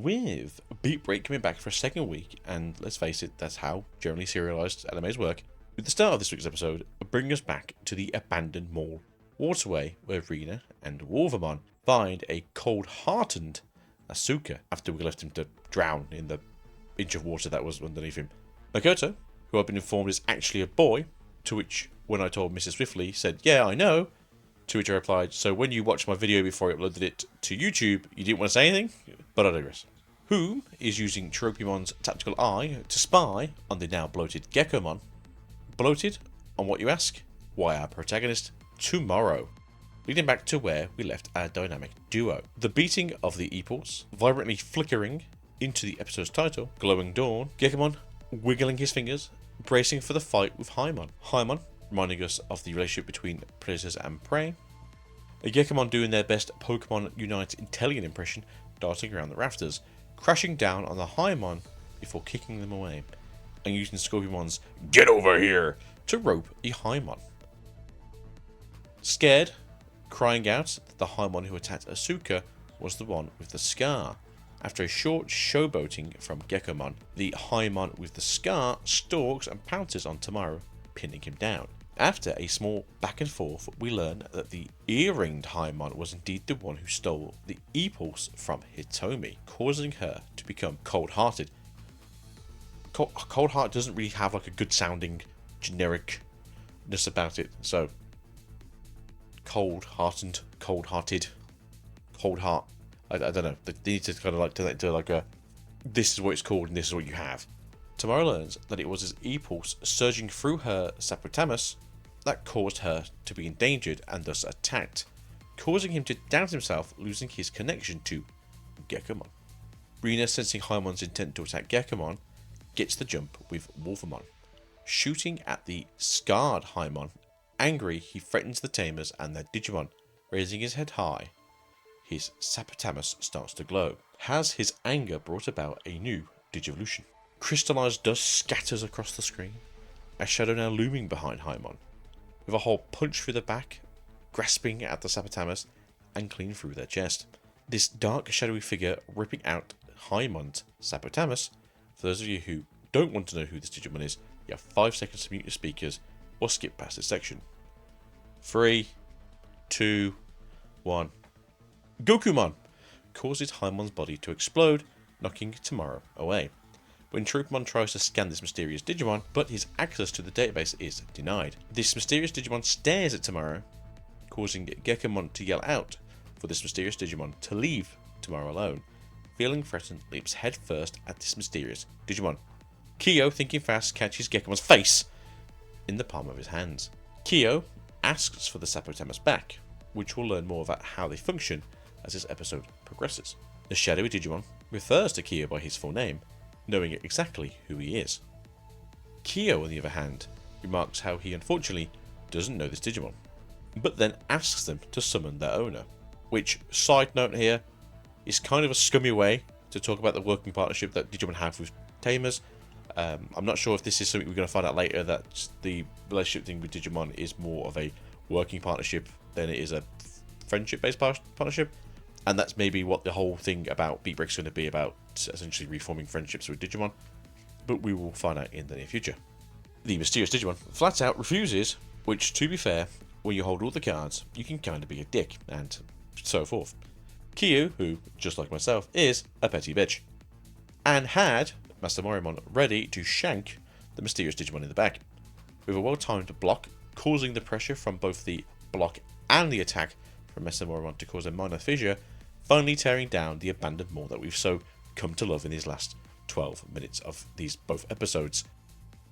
with BEATBREAK coming back for a second week, and let's face it, that's how generally serialized animes work. With the start of this week's episode, bring us back to the abandoned mall waterway where Rina and Wolvermon find a cold-hearted Asuka after we left him to drown in the inch of water that was underneath him. Makoto, who I've been informed is actually a boy, to which, when I told Mrs. Swiftly, said, "Yeah, I know," to which I replied, "So when you watched my video before I uploaded it to YouTube, you didn't want to say anything?" But I digress. Whom is using Chiropimon's tactical eye to spy on the now bloated Geckomon. Bloated, on what you ask? Why our protagonist, tomorrow. Leading back to where we left our dynamic duo. The beating of the Epauls, vibrantly flickering into the episode's title, Glowing Dawn, Geckomon wiggling his fingers, bracing for the fight with Haimon. Haimon reminding us of the relationship between predators and prey. A Geckomon doing their best Pokemon Unite Intellion impression, darting around the rafters, crashing down on the Haimon before kicking them away, and using Scorpion's "Get over here" to rope a Haimon. Scared, crying out that the Haimon who attacked Asuka was the one with the scar. After a short showboating from Geckomon, the Haimon with the scar stalks and pounces on Tamaro, pinning him down. After a small back and forth, we learn that the earringed Haimon was indeed the one who stole the Epauls from Hitomi, causing her to become cold-hearted. Cold-hearted doesn't really have like a good sounding genericness about it, so cold-hearted, cold heart. I don't know. They need to kind of like turn that into like a, this is what it's called and this is what you have. Tamara learns that it was his Epauls surging through her Saputamus that caused her to be endangered and thus attacked, causing him to doubt himself, losing his connection to Geckomon. Rina, sensing Haimon's intent to attack Geckomon, gets the jump with Wolvermon. Shooting at the scarred Haimon, angry, he threatens the Tamers and their Digimon. Raising his head high, his Saputamus starts to glow. Has his anger brought about a new Digivolution? Crystallized dust scatters across the screen, a shadow now looming behind Haimon, with a hole punched through the back, grasping at the Saputamus and clean through their chest. This dark, shadowy figure ripping out Haimon's Saputamus. For those of you who don't want to know who this Digimon is, you have 5 seconds to mute your speakers or skip past this section. 3, 2, 1. Gokumon causes Haimon's body to explode, knocking Tamaro away. When Chiropion tries to scan this mysterious Digimon, but his access to the database is denied. This mysterious Digimon stares at Tamaro, causing Geckomon to yell out for this mysterious Digimon to leave Tamaro alone. Feeling threatened, leaps headfirst at this mysterious Digimon. Kyo, thinking fast, catches Geckomon's face in the palm of his hands. Kyo asks for the Saputamus back, which we'll learn more about how they function as this episode progresses. The shadowy Digimon refers to Kyo by his full name, knowing exactly who he is. Kyo, on the other hand, remarks how he unfortunately doesn't know this Digimon, but then asks them to summon their owner, which, side note here, is kind of a scummy way to talk about the working partnership that Digimon have with Tamers. I'm not sure if this is something we're going to find out later, that the relationship thing with Digimon is more of a working partnership than it is a friendship-based partnership. And that's maybe what the whole thing about BEATBREAK is going to be about, essentially reforming friendships with Digimon. But we will find out in the near future. The mysterious Digimon flat out refuses, which, to be fair, when you hold all the cards, you can kind of be a dick, and so forth. Kyo, who, just like myself, is a petty bitch, and had Master Morimon ready to shank the mysterious Digimon in the back, with a well-timed block, causing the pressure from both the block and the attack from Master Morimon to cause a minor fissure, finally tearing down the abandoned mall that we've so come to love in these last 12 minutes of these both episodes.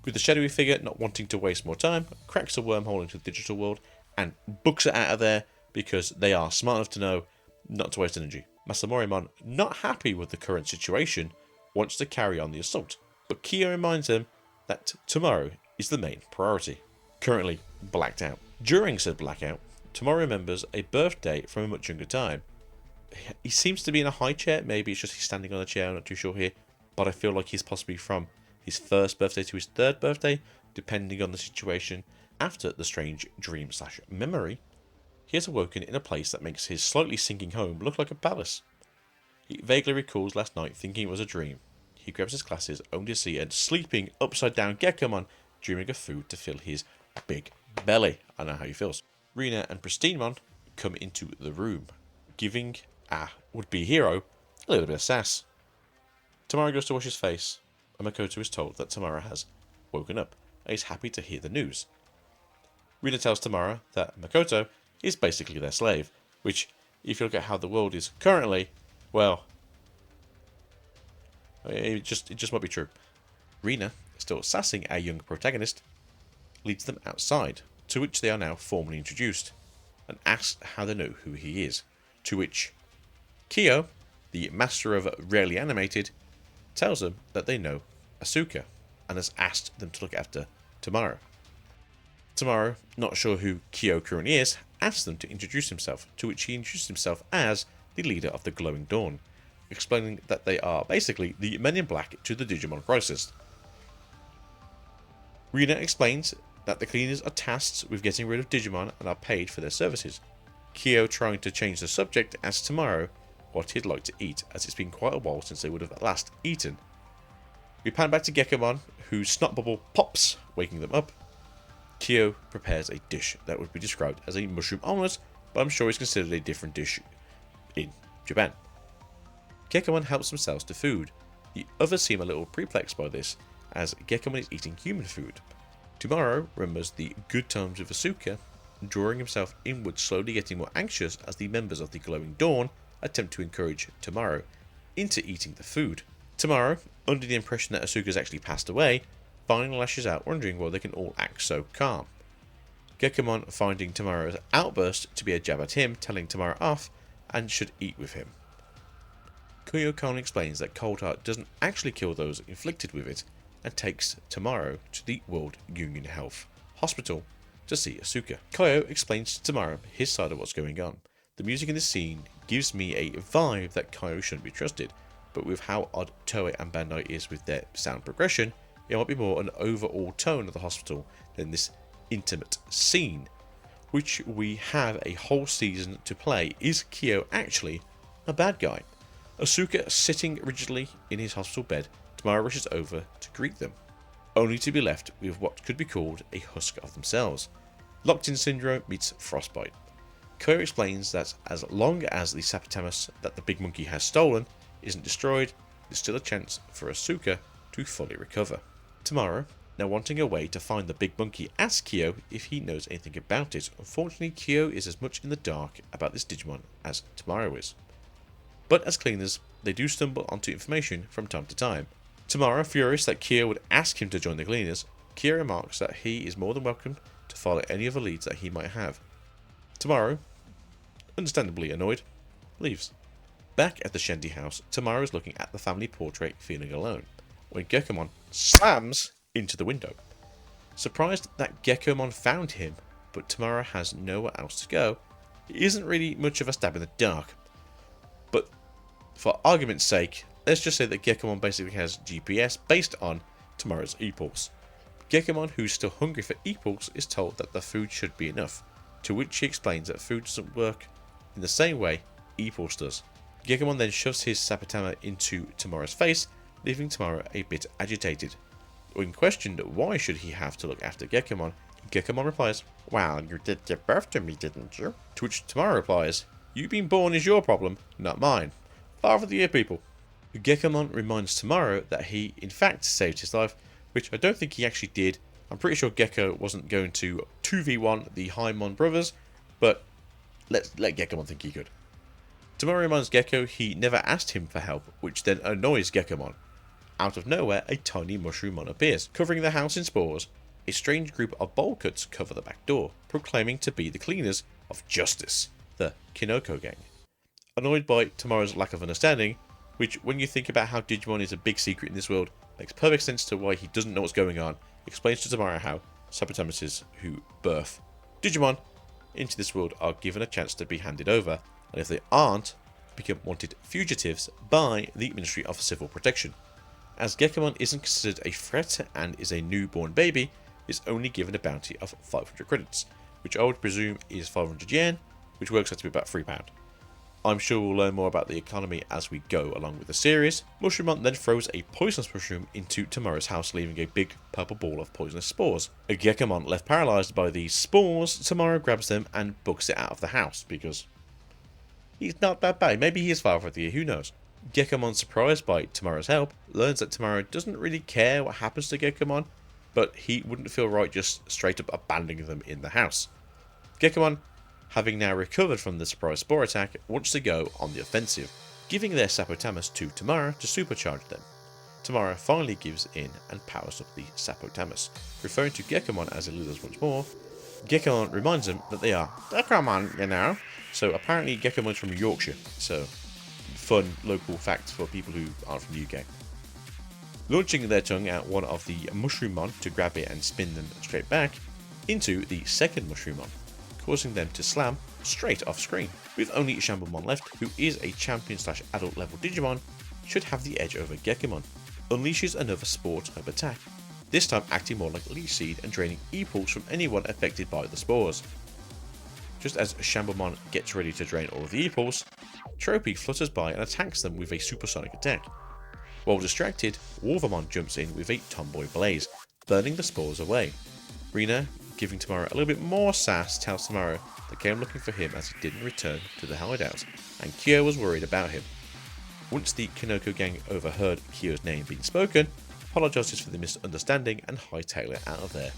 With the shadowy figure not wanting to waste more time, cracks a wormhole into the digital world and books it out of there because they are smart enough to know not to waste energy. Master Morimon, not happy with the current situation, wants to carry on the assault, but Kyo reminds him that tomorrow is the main priority. Currently blacked out. During said blackout, Tomorrow remembers a birthday from a much younger time. He seems to be in a high chair. Maybe it's just he's standing on a chair. I'm not too sure here. But I feel like he's possibly from his first birthday to his third birthday, depending on the situation. After the strange dream/memory, he has awoken in a place that makes his slightly sinking home look like a palace. He vaguely recalls last night thinking it was a dream. He grabs his glasses only to see a sleeping, upside down Gekomon dreaming of food to fill his big belly. I know how he feels. Rina and Pristinemon come into the room, giving a would-be hero a little bit of sass. Tamara goes to wash his face, and Makoto is told that Tamara has woken up and is happy to hear the news. Rina tells Tamara that Makoto is basically their slave, which, if you look at how the world is currently, well, it just might be true. Rina, still sassing our young protagonist, leads them outside, to which they are now formally introduced, and asks how they know who he is, to which Kyo, the master of Rarely Animated, tells them that they know Asuka, and has asked them to look after Tamara. Tamara, not sure who Kyo currently is, asks them to introduce himself, to which he introduces himself as the leader of the Glowing Dawn, explaining that they are basically the Men in Black to the Digimon crisis. Rina explains that the cleaners are tasked with getting rid of Digimon and are paid for their services. Kyo trying to change the subject asks Tamara what he'd like to eat, as it's been quite a while since they would have last eaten. We pan back to Gekomon, whose snot bubble pops, waking them up. Kyo prepares a dish that would be described as a mushroom omelette, but I'm sure it's considered a different dish in Japan. Gekomon helps themselves to food. The others seem a little perplexed by this, as Gekomon is eating human food. Tomorrow remembers the good times with Asuka, drawing himself inward, slowly getting more anxious as the members of the Glowing Dawn attempt to encourage Tomorrow into eating the food. Tomorrow, under the impression that Asuka's actually passed away, finally lashes out, wondering why they can all act so calm. Gekomon finding Tomorrow's outburst to be a jab at him, telling Tomorrow off and should eat with him. Kyo calmly explains that Cold Heart doesn't actually kill those inflicted with it, and takes Tomorrow to the World Union Health Hospital to see Asuka. Kyo explains to Tomorrow his side of what's going on. The music in this scene gives me a vibe that Kyo shouldn't be trusted, but with how odd Toei and Bandai is with their sound progression, it might be more an overall tone of the hospital than this intimate scene, which we have a whole season to play. Is Kyo actually a bad guy? Asuka sitting rigidly in his hospital bed, Tamara rushes over to greet them, only to be left with what could be called a husk of themselves. Locked-in syndrome meets frostbite. Kyo explains that as long as the Sapatamus that the big monkey has stolen isn't destroyed, there's still a chance for Asuka to fully recover. Tamara, now wanting a way to find the big monkey, asks Kyo if he knows anything about it. Unfortunately, Kyo is as much in the dark about this Digimon as Tamara is. But as cleaners, they do stumble onto information from time to time. Tamara, furious that Kyo would ask him to join the cleaners, Kyo remarks that he is more than welcome to follow any other leads that he might have. Tamara, understandably annoyed, leaves. Back at the Shandy house, Tamara is looking at the family portrait, feeling alone, when Gekomon slams into the window. Surprised that Gekomon found him, but Tamara has nowhere else to go, it isn't really much of a stab in the dark. But for argument's sake, let's just say that Gekomon basically has GPS based on Tamara's e-pulse. Gekomon, who's still hungry for e-pulse, is told that the food should be enough, to which he explains that food doesn't work in the same way e-pulse does. Gekomon then shoves his Sapatama into Tamara's face, leaving Tamara a bit agitated. When questioned why should he have to look after Gekomon, Gekomon replies, "Well, you did give birth to me, didn't you?" To which Tamara replies, "You being born is your problem, not mine. Far for the ear, people." Gekomon reminds Tamara that he in fact saved his life, which I don't think he actually did. I'm pretty sure Gecko wasn't going to 2v1 the Haimon brothers, but let Gekomon think he could. Tamara reminds Gecko he never asked him for help, which then annoys Gekomon. Out of nowhere, a tiny mushroom appears, covering the house in spores. A strange group of bowl cuts cover the back door, proclaiming to be the cleaners of justice, the Kinoko gang. Annoyed by Tamara's lack of understanding, which when you think about how Digimon is a big secret in this world, makes perfect sense to why he doesn't know what's going on, explains to Tamara how Sapatamuses who birth Digimon into this world are given a chance to be handed over, and if they aren't, become wanted fugitives by the Ministry of Civil Protection. As Gekomon isn't considered a threat and is a newborn baby, is only given a bounty of 500 credits, which I would presume is 500 yen, which works out to be about £3. I'm sure we'll learn more about the economy as we go along with the series. Mushroomon then throws a poisonous mushroom into Tomorrow's house, leaving a big purple ball of poisonous spores. A Gekomon left paralysed by these spores, Tomorrow grabs them and books it out of the house, because he's not that bad. Maybe he is Father of the Year, who knows. Gekomon, surprised by Tomorrow's help, learns that Tomorrow doesn't really care what happens to Gekomon, but he wouldn't feel right just straight up abandoning them in the house. Gekomon, having now recovered from the surprise spore attack, wants to go on the offensive, giving their Sapotamus to Tamara to supercharge them. Tamara finally gives in and powers up the Sapotamus, referring to Gekomon as Eluders once more. Gekomon reminds them that they are Gekomon, you know. So apparently Gekomon's from Yorkshire, so fun local facts for people who aren't from the UK. Launching their tongue at one of the Mushroomon to grab it and spin them straight back into the second Mushroomon, causing them to slam straight off screen. With only Shambomon left, who is a champion/adult level Digimon, should have the edge over Gekomon. Unleashes another spore type attack, this time acting more like Leech Seed and draining E-Pulse from anyone affected by the spores. Just as Shambomon gets ready to drain all of the E-Pulse, Tropy flutters by and attacks them with a supersonic attack. While distracted, Wolvermon jumps in with a Tomboy Blaze, burning the spores away. Rena, giving Tomorrow a little bit more sass, tells Tomorrow they came looking for him as he didn't return to the hideout, and Kyo was worried about him. Once the Kanoko gang overheard Kyo's name being spoken, apologises for the misunderstanding and hightail it out of there.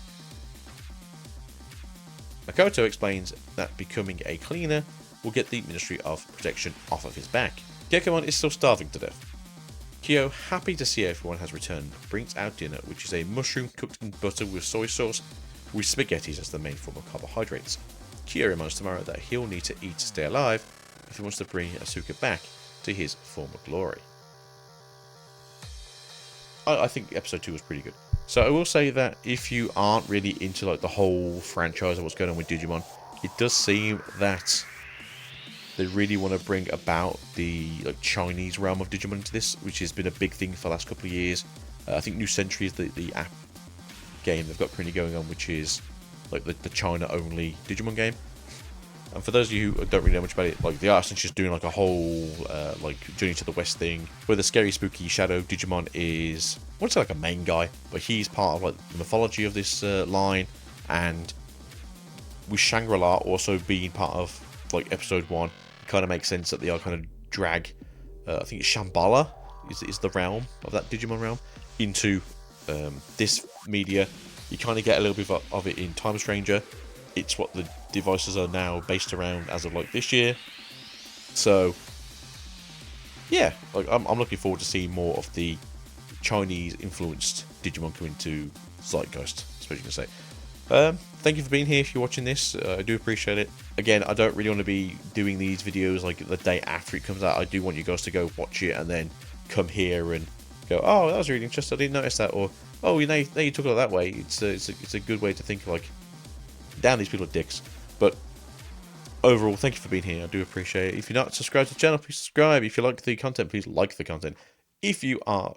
Makoto explains that becoming a cleaner will get the Ministry of Protection off of his back. Gekomon is still starving to death. Kyo, happy to see everyone has returned, brings out dinner, which is a mushroom cooked in butter with soy sauce, with spaghettis as the main form of carbohydrates. Kyo reminds Tomorrow that he'll need to eat to stay alive if he wants to bring Asuka back to his former glory. I think episode 2 was pretty good. So I will say that if you aren't really into like the whole franchise of what's going on with Digimon, it does seem that they really want to bring about the like Chinese realm of Digimon into this, which has been a big thing for the last couple of years. I think New Century is the app game they've got currently going on, which is like the China only Digimon game. And for those of you who don't really know much about it, like the artist is just doing like a whole like Journey to the West thing, where the scary spooky shadow Digimon is, I wouldn't say like a main guy, but he's part of like the mythology of this line, and with Shangri-La also being part of like episode 1, it kind of makes sense that they are kind of drag, I think it's Shambhala is the realm of that Digimon realm, into this media. You kind of get a little bit of it in Time Stranger. It's what the devices are now based around as of like this year. So yeah, like I'm looking forward to seeing more of the Chinese influenced Digimon come into Zeitgeist, I suppose you can say. Thank you for being here. If you're watching this, I do appreciate it. Again, I don't really want to be doing these videos like the day after it comes out. I do want you guys to go watch it and then come here and go, oh, that was really interesting, I didn't notice that, or oh, you know you took it that way. It's a good way to think, like, damn, these people are dicks. But overall, thank you for being here. I do appreciate it. If you're not subscribed to the channel, please subscribe. If you like the content, please like the content. If you are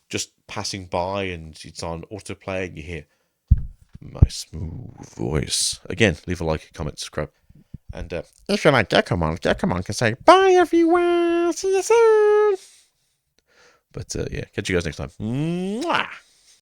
just passing by and it's on autoplay and you hear my smooth voice, again, leave a like, comment, subscribe. And if you like Gekomon can say bye everyone. See you soon. But yeah, catch you guys next time. Mwah!